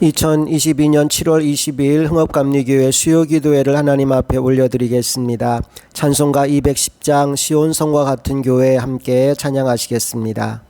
2022년 7월 22일 흥업감리교회 수요기도회를 하나님 앞에 올려드리겠습니다. 찬송가 210장 시온성과 같은 교회 함께 찬양하시겠습니다.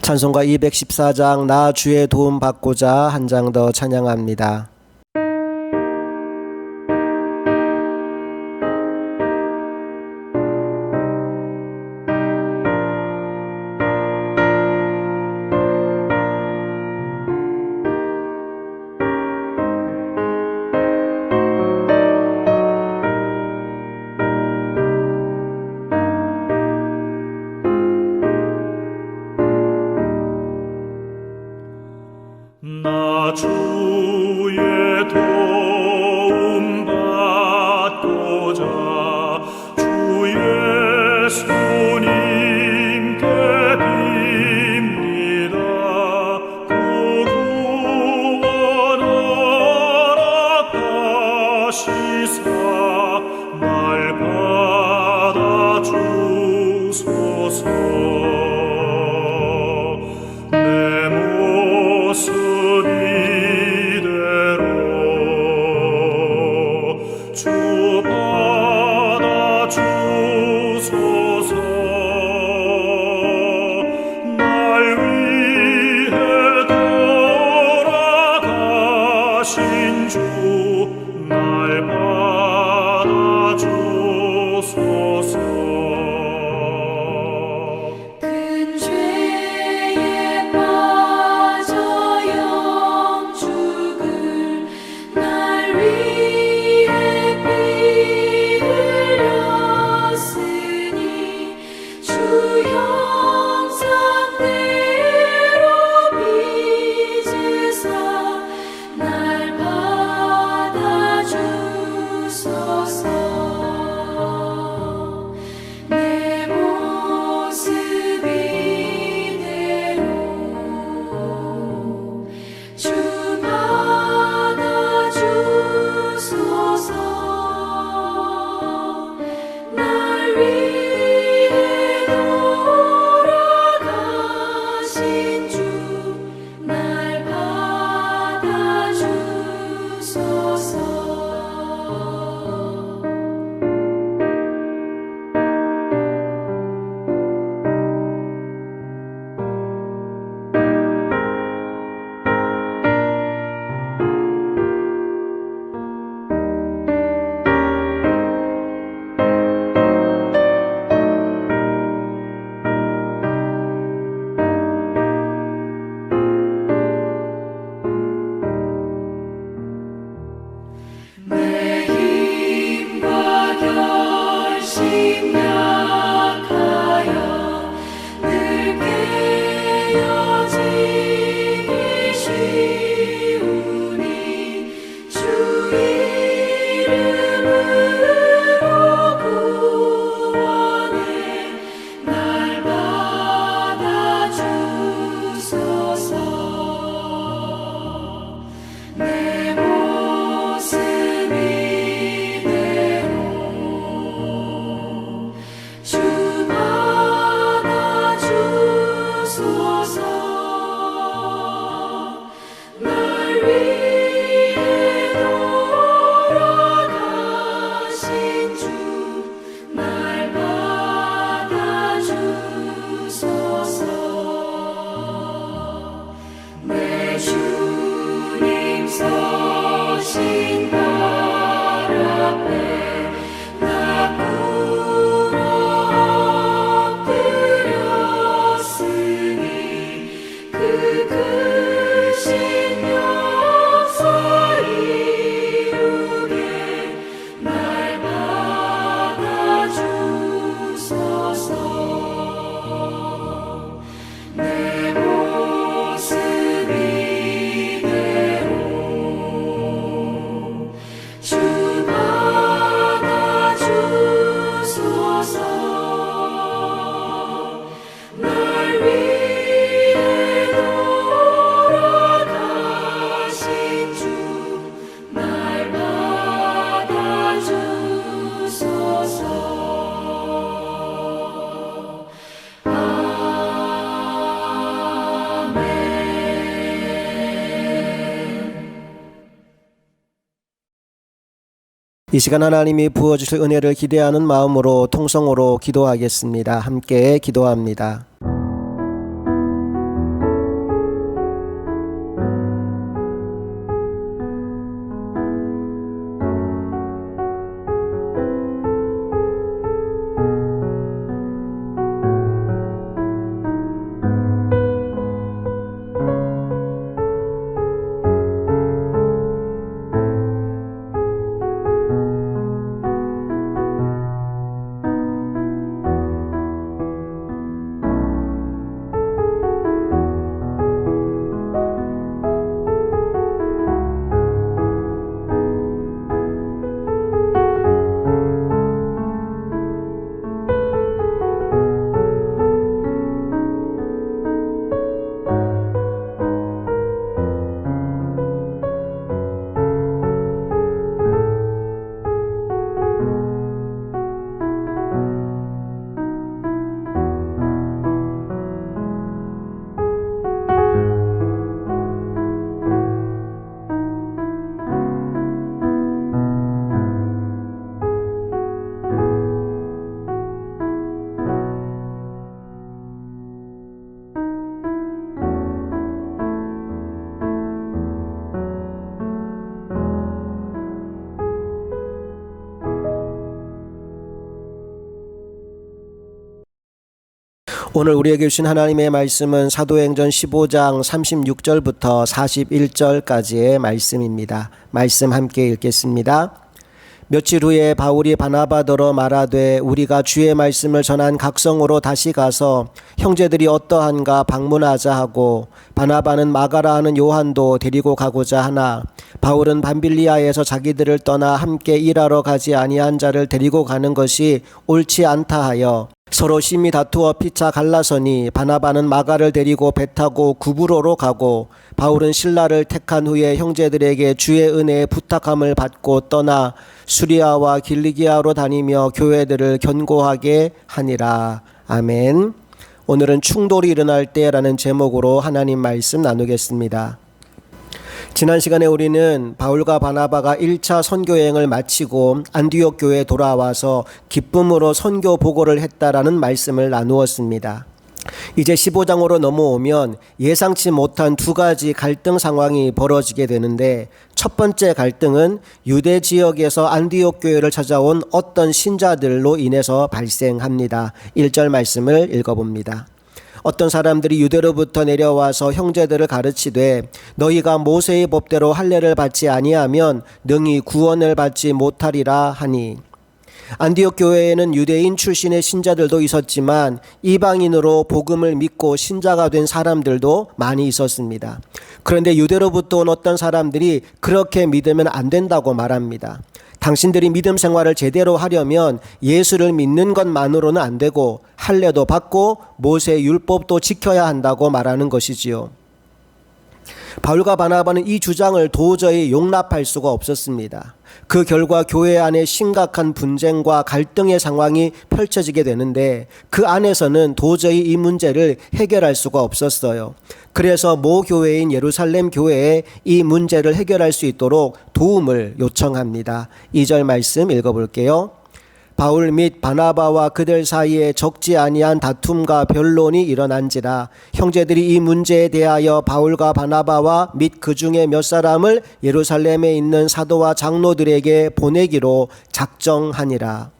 찬송가 214장 나 주의 도움 받고자 한 장 더 찬양합니다. 나 주의 도움 받고자 주의 예수님께 빕니다. 그 구원 허락하시사 날 받아주소서. 내 모습 이대로 주 받아주소서. 날 위해 돌아가신 주 날 받아주소서. 내 힘과 결심 약하여 늘 깨어지기 쉬우니 주 이름으로 구원해 날 받아주소서. 내 모습 이대로 주 받아주소서. 날 위해 돌아가신 주 날 받아주소서. 내 주님 서신 발 앞에 나 꿇어 엎드렸으니 그 크신 역사 이루게 날 받아주소서. 내 모습 이대로 주 받아주소서. 날 위해 돌아가신 주 날 받아주소서. 이 시간 하나님이 부어주실 은혜를 기대하는 마음으로 통성으로 기도하겠습니다. 함께 기도합니다. 오늘 우리에게 주신 하나님의 말씀은 사도행전 15장 36절부터 41절까지의 말씀입니다. 말씀 함께 읽겠습니다. 며칠 후에 바울이 바나바더러 말하되 우리가 주의 말씀을 전한 각성으로 다시 가서 형제들이 어떠한가 방문하자 하고 바나바는 마가라 하는 요한도 데리고 가고자 하나 바울은 밤빌리아에서 자기들을 떠나 함께 일하러 가지 아니한 자를 데리고 가는 것이 옳지 않다 하여 서로 심히 다투어 피차 갈라서니 바나바는 마가를 데리고 배 타고 구브로로 가고 바울은 실라를 택한 후에 형제들에게 주의 은혜에 부탁함을 받고 떠나 수리아와 길리기아로 다니며 교회들을 견고하게 하니라. 아멘. 오늘은 충돌이 일어날 때라는 제목으로 하나님 말씀 나누겠습니다. 지난 시간에 우리는 바울과 바나바가 1차 선교여행을 마치고 안디옥 교회에 돌아와서 기쁨으로 선교 보고를 했다라는 말씀을 나누었습니다. 이제 15장으로 넘어오면 예상치 못한 두 가지 갈등 상황이 벌어지게 되는데, 첫 번째 갈등은 유대 지역에서 안디옥 교회를 찾아온 어떤 신자들로 인해서 발생합니다. 1절 말씀을 읽어봅니다. 어떤 사람들이 유대로부터 내려와서 형제들을 가르치되 너희가 모세의 법대로 할례를 받지 아니하면 능히 구원을 받지 못하리라 하니, 안디옥 교회에는 유대인 출신의 신자들도 있었지만 이방인으로 복음을 믿고 신자가 된 사람들도 많이 있었습니다. 그런데 유대로부터 온 어떤 사람들이 그렇게 믿으면 안 된다고 말합니다. 당신들이 믿음 생활을 제대로 하려면 예수를 믿는 것만으로는 안 되고 할례도 받고 모세 율법도 지켜야 한다고 말하는 것이지요. 바울과 바나바는 이 주장을 도저히 용납할 수가 없었습니다. 그 결과 교회 안에 심각한 분쟁과 갈등의 상황이 펼쳐지게 되는데 그 안에서는 도저히 이 문제를 해결할 수가 없었어요. 그래서 모 교회인 예루살렘 교회에 이 문제를 해결할 수 있도록 도움을 요청합니다. 2절 말씀 읽어볼게요. 바울 및 바나바와 그들 사이에 적지 아니한 다툼과 변론이 일어난지라 형제들이 이 문제에 대하여 바울과 바나바와 및 그 중에 몇 사람을 예루살렘에 있는 사도와 장로들에게 보내기로 작정하니라.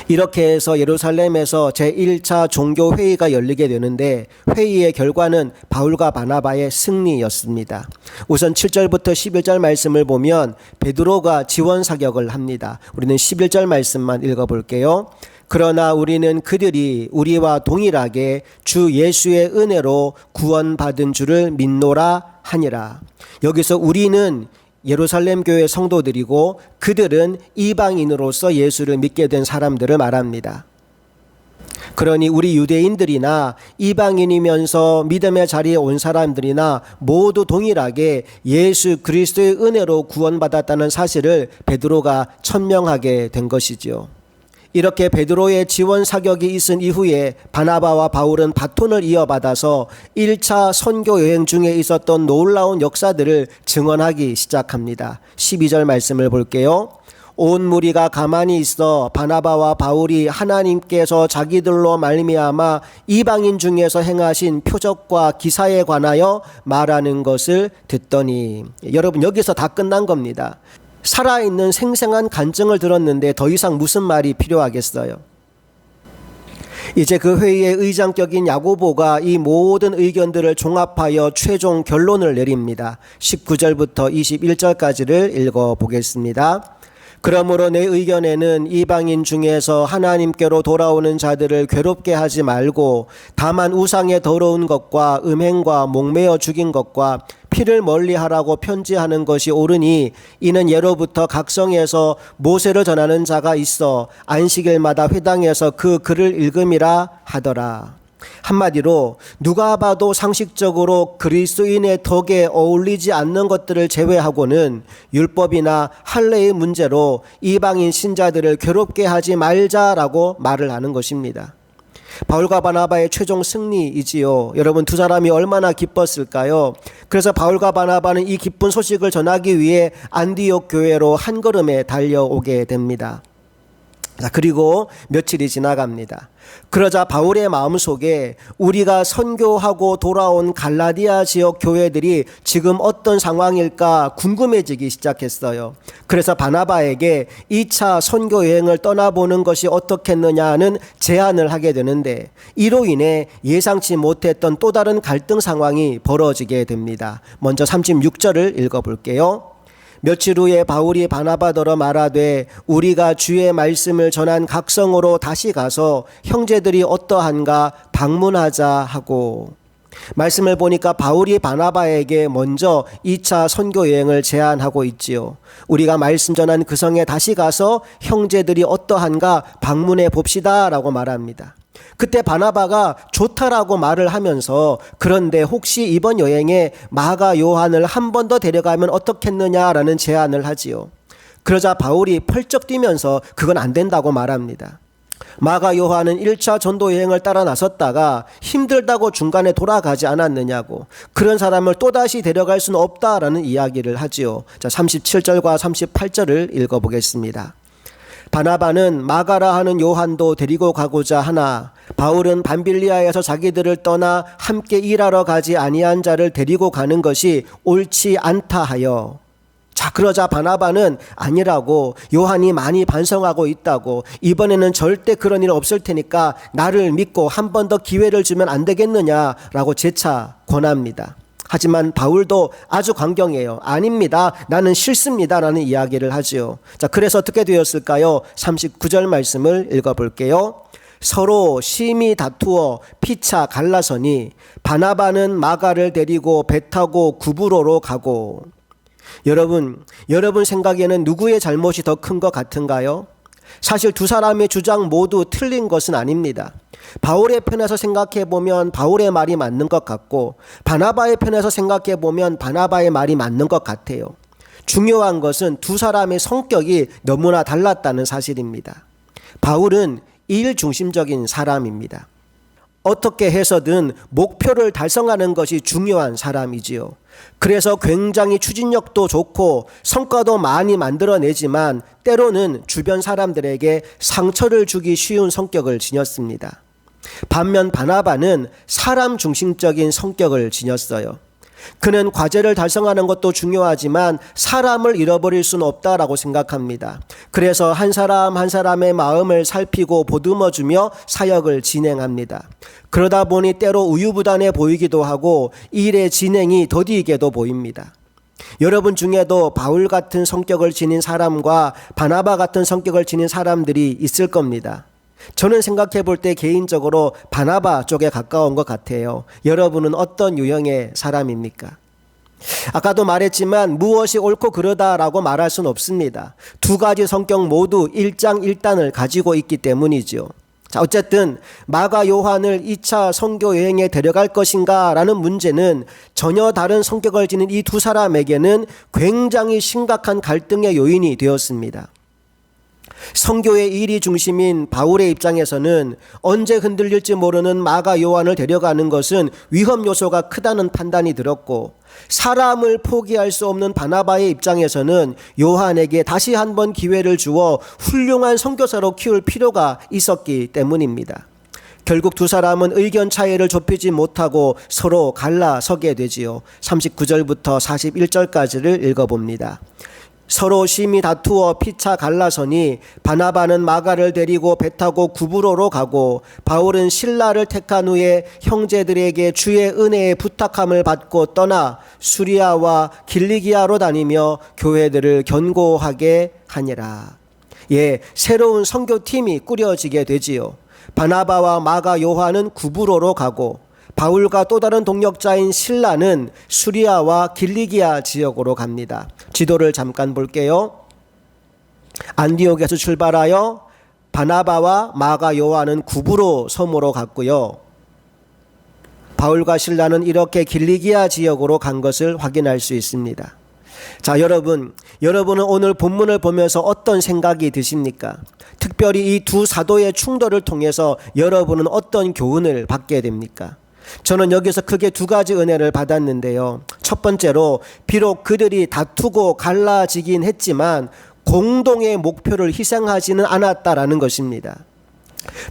이렇게 해서 예루살렘에서 제1차 종교회의가 열리게 되는데 회의의 결과는 바울과 바나바의 승리였습니다. 우선 7절부터 11절 말씀을 보면 베드로가 지원 사격을 합니다. 우리는 11절 말씀만 읽어볼게요. 그러나 우리는 그들이 우리와 동일하게 주 예수의 은혜로 구원받은 줄을 믿노라 하니라. 여기서 우리는 예루살렘 교회 성도들이고 그들은 이방인으로서 예수를 믿게 된 사람들을 말합니다. 그러니 우리 유대인들이나 이방인이면서 믿음의 자리에 온 사람들이나 모두 동일하게 예수 그리스도의 은혜로 구원받았다는 사실을 베드로가 천명하게 된 것이죠. 이렇게 베드로의 지원 사격이 있은 이후에 바나바와 바울은 바톤을 이어받아서 1차 선교 여행 중에 있었던 놀라운 역사들을 증언하기 시작합니다. 12절 말씀을 볼게요. 온 무리가 가만히 있어 바나바와 바울이 하나님께서 자기들로 말미암아 이방인 중에서 행하신 표적과 기사에 관하여 말하는 것을 듣더니, 여러분 여기서 다 끝난 겁니다. 살아있는 생생한 간증을 들었는데 더 이상 무슨 말이 필요하겠어요? 이제 그 회의의 의장격인 야고보가 이 모든 의견들을 종합하여 최종 결론을 내립니다. 19절부터 21절까지를 읽어보겠습니다. 그러므로 내 의견에는 이방인 중에서 하나님께로 돌아오는 자들을 괴롭게 하지 말고 다만 우상의 더러운 것과 음행과 목매어 죽인 것과 피를 멀리하라고 편지하는 것이 옳으니 이는 예로부터 각성에서 모세를 전하는 자가 있어 안식일마다 회당에서 그 글을 읽음이라 하더라. 한마디로 누가 봐도 상식적으로 그리스도인의 덕에 어울리지 않는 것들을 제외하고는 율법이나 할례의 문제로 이방인 신자들을 괴롭게 하지 말자라고 말을 하는 것입니다. 바울과 바나바의 최종 승리이지요. 여러분 두 사람이 얼마나 기뻤을까요? 그래서 바울과 바나바는 이 기쁜 소식을 전하기 위해 안디옥 교회로 한 걸음에 달려오게 됩니다. 자, 그리고 며칠이 지나갑니다. 그러자 바울의 마음속에 우리가 선교하고 돌아온 갈라디아 지역 교회들이 지금 어떤 상황일까 궁금해지기 시작했어요. 그래서 바나바에게 2차 선교 여행을 떠나보는 것이 어떻겠느냐는 제안을 하게 되는데 이로 인해 예상치 못했던 또 다른 갈등 상황이 벌어지게 됩니다. 먼저 36절을 읽어볼게요. 며칠 후에 바울이 바나바더러 말하되 우리가 주의 말씀을 전한 각성으로 다시 가서 형제들이 어떠한가 방문하자 하고, 말씀을 보니까 바울이 바나바에게 먼저 2차 선교 여행을 제안하고 있지요. 우리가 말씀 전한 그 성에 다시 가서 형제들이 어떠한가 방문해 봅시다 라고 말합니다. 그때 바나바가 좋다라고 말을 하면서 그런데 혹시 이번 여행에 마가 요한을 한 번 더 데려가면 어떻겠느냐라는 제안을 하지요. 그러자 바울이 펄쩍 뛰면서 그건 안 된다고 말합니다. 마가 요한은 1차 전도 여행을 따라 나섰다가 힘들다고 중간에 돌아가지 않았느냐고, 그런 사람을 또다시 데려갈 수는 없다라는 이야기를 하지요. 자, 37절과 38절을 읽어보겠습니다. 바나바는 마가라 하는 요한도 데리고 가고자 하나 바울은 밤빌리아에서 자기들을 떠나 함께 일하러 가지 아니한 자를 데리고 가는 것이 옳지 않다 하여. 자, 그러자 바나바는 아니라고, 요한이 많이 반성하고 있다고, 이번에는 절대 그런 일 없을 테니까 나를 믿고 한 번 더 기회를 주면 안 되겠느냐라고 재차 권합니다. 하지만 바울도 아주 강경해요. 아닙니다. 나는 싫습니다. 라는 이야기를 하지요. 자, 그래서 어떻게 되었을까요? 39절 말씀을 읽어볼게요. 서로 심히 다투어 피차 갈라서니 바나바는 마가를 데리고 배 타고 구브로로 가고. 여러분 생각에는 누구의 잘못이 더 큰 것 같은가요? 사실 두 사람의 주장 모두 틀린 것은 아닙니다. 바울의 편에서 생각해 보면 바울의 말이 맞는 것 같고, 바나바의 편에서 생각해 보면 바나바의 말이 맞는 것 같아요. 중요한 것은 두 사람의 성격이 너무나 달랐다는 사실입니다. 바울은 일 중심적인 사람입니다. 어떻게 해서든 목표를 달성하는 것이 중요한 사람이지요. 그래서 굉장히 추진력도 좋고 성과도 많이 만들어내지만 때로는 주변 사람들에게 상처를 주기 쉬운 성격을 지녔습니다. 반면 바나바는 사람 중심적인 성격을 지녔어요. 그는 과제를 달성하는 것도 중요하지만 사람을 잃어버릴 수는 없다라고 생각합니다. 그래서 한 사람 한 사람의 마음을 살피고 보듬어주며 사역을 진행합니다. 그러다 보니 때로 우유부단해 보이기도 하고 일의 진행이 더디게도 보입니다. 여러분 중에도 바울 같은 성격을 지닌 사람과 바나바 같은 성격을 지닌 사람들이 있을 겁니다. 저는 생각해 볼 때 개인적으로 바나바 쪽에 가까운 것 같아요. 여러분은 어떤 유형의 사람입니까? 아까도 말했지만 무엇이 옳고 그르다라고 말할 수는 없습니다. 두 가지 성격 모두 일장일단을 가지고 있기 때문이죠. 자, 어쨌든 마가 요한을 2차 선교 여행에 데려갈 것인가 라는 문제는 전혀 다른 성격을 지닌 이 두 사람에게는 굉장히 심각한 갈등의 요인이 되었습니다. 선교의 일이 중심인 바울의 입장에서는 언제 흔들릴지 모르는 마가 요한을 데려가는 것은 위험 요소가 크다는 판단이 들었고, 사람을 포기할 수 없는 바나바의 입장에서는 요한에게 다시 한번 기회를 주어 훌륭한 선교사로 키울 필요가 있었기 때문입니다. 결국 두 사람은 의견 차이를 좁히지 못하고 서로 갈라서게 되지요. 39절부터 41절까지를 읽어봅니다. 서로 심히 다투어 피차 갈라서니 바나바는 마가를 데리고 배 타고 구브로로 가고, 바울은 실라를 택한 후에 형제들에게 주의 은혜에 부탁함을 받고 떠나 수리아와 길리기아로 다니며 교회들을 견고하게 하니라. 새로운 선교팀이 꾸려지게 되지요. 바나바와 마가 요한은 구브로로 가고, 바울과 또 다른 동역자인 실라는 수리아와 길리기아 지역으로 갑니다. 지도를 잠깐 볼게요. 안디옥에서 출발하여 바나바와 마가 요한은 구브로 섬으로 갔고요. 바울과 실라는 이렇게 길리기아 지역으로 간 것을 확인할 수 있습니다. 자, 여러분은 오늘 본문을 보면서 어떤 생각이 드십니까? 특별히 이 두 사도의 충돌을 통해서 여러분은 어떤 교훈을 받게 됩니까? 저는 여기서 크게 두 가지 은혜를 받았는데요. 첫 번째로 비록 그들이 다투고 갈라지긴 했지만 공동의 목표를 희생하지는 않았다라는 것입니다.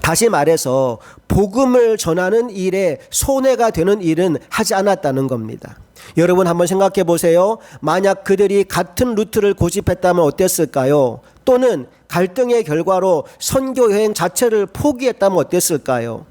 다시 말해서 복음을 전하는 일에 손해가 되는 일은 하지 않았다는 겁니다. 여러분 한번 생각해 보세요. 만약 그들이 같은 루트를 고집했다면 어땠을까요? 또는 갈등의 결과로 선교 여행 자체를 포기했다면 어땠을까요?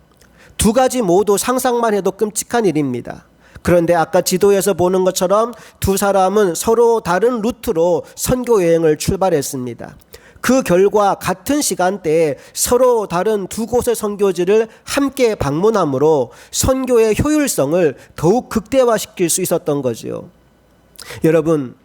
두 가지 모두 상상만 해도 끔찍한 일입니다. 그런데 아까 지도에서 보는 것처럼 두 사람은 서로 다른 루트로 선교 여행을 출발했습니다. 그 결과 같은 시간대에 서로 다른 두 곳의 선교지를 함께 방문함으로 선교의 효율성을 더욱 극대화시킬 수 있었던 거죠. 여러분,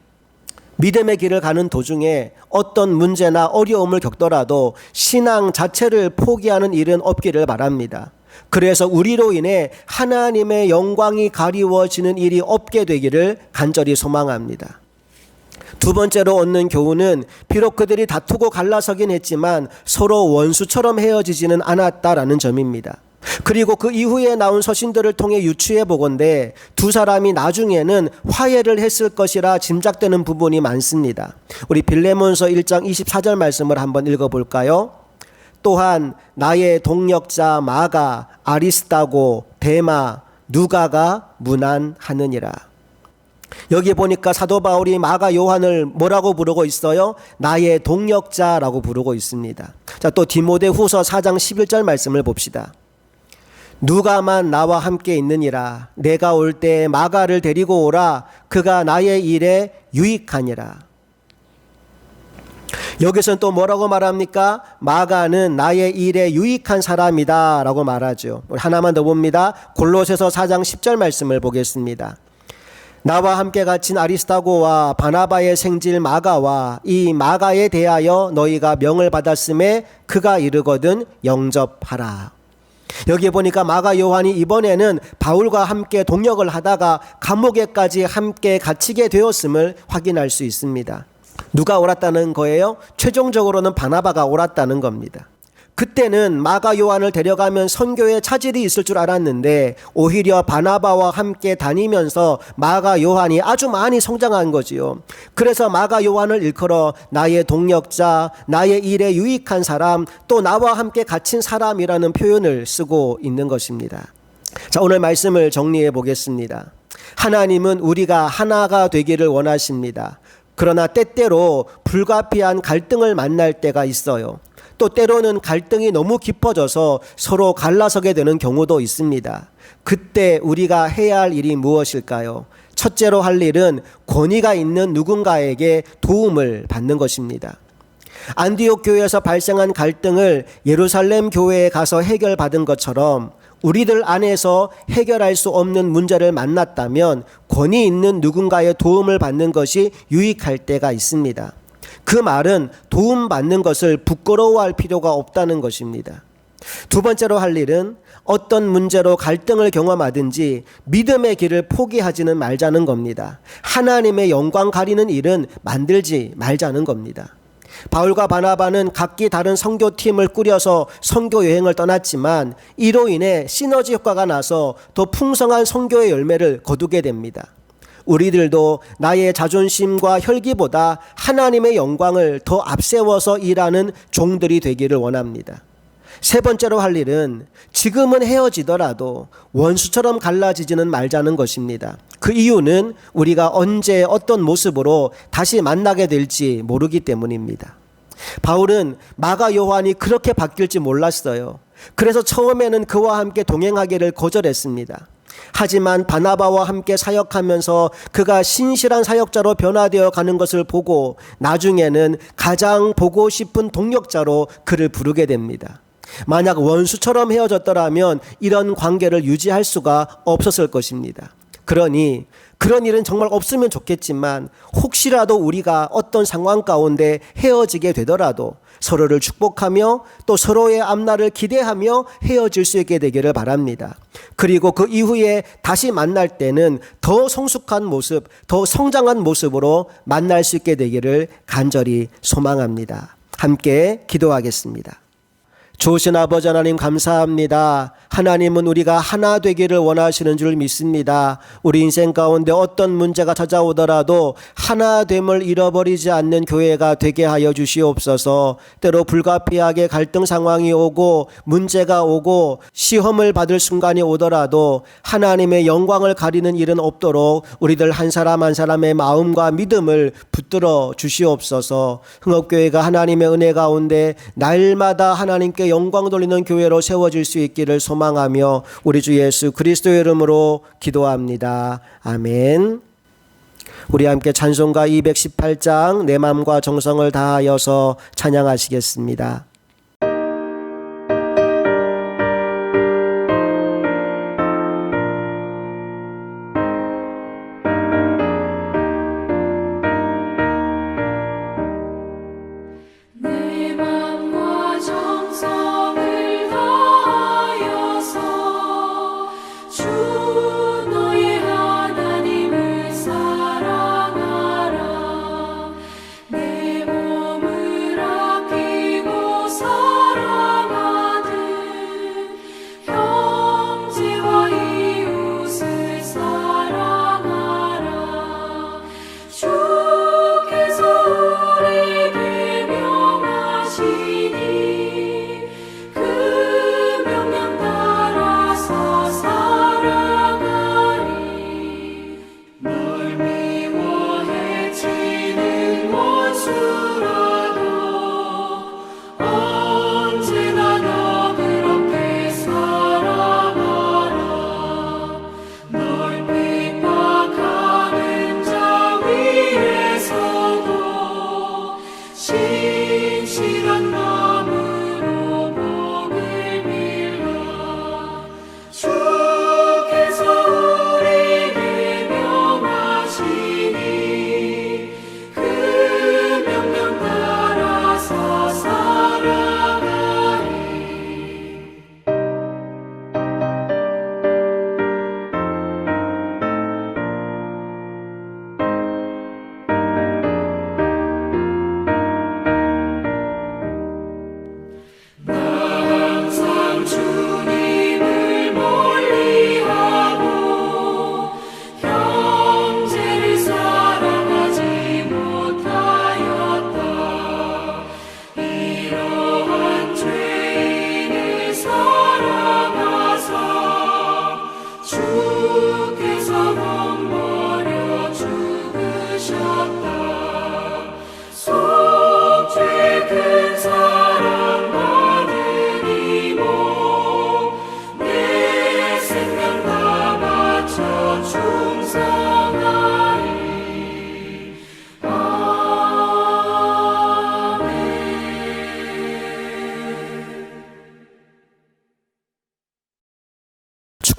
믿음의 길을 가는 도중에 어떤 문제나 어려움을 겪더라도 신앙 자체를 포기하는 일은 없기를 바랍니다. 그래서 우리로 인해 하나님의 영광이 가리워지는 일이 없게 되기를 간절히 소망합니다. 두 번째로 얻는 교훈은 비록 그들이 다투고 갈라서긴 했지만 서로 원수처럼 헤어지지는 않았다라는 점입니다. 그리고 그 이후에 나온 서신들을 통해 유추해 보건대 두 사람이 나중에는 화해를 했을 것이라 짐작되는 부분이 많습니다. 우리 빌레몬서 1장 24절 말씀을 한번 읽어볼까요? 또한 나의 동역자 마가, 아리스다고, 데마, 누가가 문안하느니라. 여기 보니까 사도 바울이 마가 요한을 뭐라고 부르고 있어요? 나의 동역자라고 부르고 있습니다. 자, 또 디모데후서 4장 11절 말씀을 봅시다. 누가만 나와 함께 있느니라. 내가 올 때 마가를 데리고 오라. 그가 나의 일에 유익하니라. 여기서는 또 뭐라고 말합니까? 마가는 나의 일에 유익한 사람이다 라고 말하죠. 우리 하나만 더 봅니다. 골로새서 4장 10절 말씀을 보겠습니다. 나와 함께 갇힌 아리스타고와 바나바의 생질 마가와 이 마가에 대하여 너희가 명을 받았음에 그가 이르거든 영접하라. 여기 보니까 마가 요한이 이번에는 바울과 함께 동역을 하다가 감옥에까지 함께 갇히게 되었음을 확인할 수 있습니다. 누가 옳았다는 거예요? 최종적으로는 바나바가 옳았다는 겁니다. 그때는 마가 요한을 데려가면 선교에 차질이 있을 줄 알았는데 오히려 바나바와 함께 다니면서 마가 요한이 아주 많이 성장한 거지요. 그래서 마가 요한을 일컬어 나의 동역자, 나의 일에 유익한 사람, 또 나와 함께 갇힌 사람이라는 표현을 쓰고 있는 것입니다. 자, 오늘 말씀을 정리해 보겠습니다. 하나님은 우리가 하나가 되기를 원하십니다. 그러나 때때로 불가피한 갈등을 만날 때가 있어요. 또 때로는 갈등이 너무 깊어져서 서로 갈라서게 되는 경우도 있습니다. 그때 우리가 해야 할 일이 무엇일까요? 첫째로 할 일은 권위가 있는 누군가에게 도움을 받는 것입니다. 안디옥 교회에서 발생한 갈등을 예루살렘 교회에 가서 해결받은 것처럼 우리들 안에서 해결할 수 없는 문제를 만났다면 권위 있는 누군가의 도움을 받는 것이 유익할 때가 있습니다. 그 말은 도움받는 것을 부끄러워할 필요가 없다는 것입니다. 두 번째로 할 일은 어떤 문제로 갈등을 경험하든지 믿음의 길을 포기하지는 말자는 겁니다. 하나님의 영광 가리는 일은 만들지 말자는 겁니다. 바울과 바나바는 각기 다른 선교팀을 꾸려서 선교 여행을 떠났지만 이로 인해 시너지 효과가 나서 더 풍성한 선교의 열매를 거두게 됩니다. 우리들도 나의 자존심과 혈기보다 하나님의 영광을 더 앞세워서 일하는 종들이 되기를 원합니다. 세 번째로 할 일은 지금은 헤어지더라도 원수처럼 갈라지지는 말자는 것입니다. 그 이유는 우리가 언제 어떤 모습으로 다시 만나게 될지 모르기 때문입니다. 바울은 마가 요한이 그렇게 바뀔지 몰랐어요. 그래서 처음에는 그와 함께 동행하기를 거절했습니다. 하지만 바나바와 함께 사역하면서 그가 신실한 사역자로 변화되어 가는 것을 보고 나중에는 가장 보고 싶은 동역자로 그를 부르게 됩니다. 만약 원수처럼 헤어졌더라면 이런 관계를 유지할 수가 없었을 것입니다. 그러니 그런 일은 정말 없으면 좋겠지만 혹시라도 우리가 어떤 상황 가운데 헤어지게 되더라도 서로를 축복하며 또 서로의 앞날을 기대하며 헤어질 수 있게 되기를 바랍니다. 그리고 그 이후에 다시 만날 때는 더 성숙한 모습, 더 성장한 모습으로 만날 수 있게 되기를 간절히 소망합니다. 함께 기도하겠습니다. 좋으신 아버지 하나님 감사합니다. 하나님은 우리가 하나 되기를 원하시는 줄 믿습니다. 우리 인생 가운데 어떤 문제가 찾아오더라도 하나됨을 잃어버리지 않는 교회가 되게 하여 주시옵소서. 때로 불가피하게 갈등 상황이 오고 문제가 오고 시험을 받을 순간이 오더라도 하나님의 영광을 가리는 일은 없도록 우리들 한 사람 한 사람의 마음과 믿음을 붙들어 주시옵소서. 흥업교회가 하나님의 은혜 가운데 날마다 하나님께 영광 돌리는 교회로 세워질 수 있기를 소망하며 우리 주 예수 그리스도의 이름으로 기도합니다. 아멘. 우리 함께 찬송가 218장 내 마음과 정성을 다하여서 찬양하시겠습니다. 내 맘과 정성을 다하여서 주 너의 하나님을 사랑하라. 내 몸을 아끼고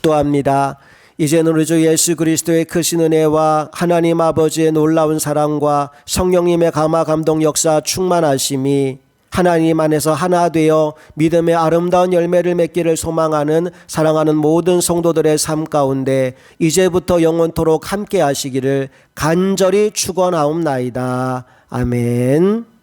축도합니다. 이제는 우리 주 예수 그리스도의 크신 은혜와 하나님 아버지의 놀라운 사랑과 성령님의 감화 감동 역사 충만하심이 하나님 안에서 하나 되어 믿음의 아름다운 열매를 맺기를 소망하는 사랑하는 모든 성도들의 삶 가운데 이제부터 영원토록 함께 하시기를 간절히 축원하옵나이다. 아멘.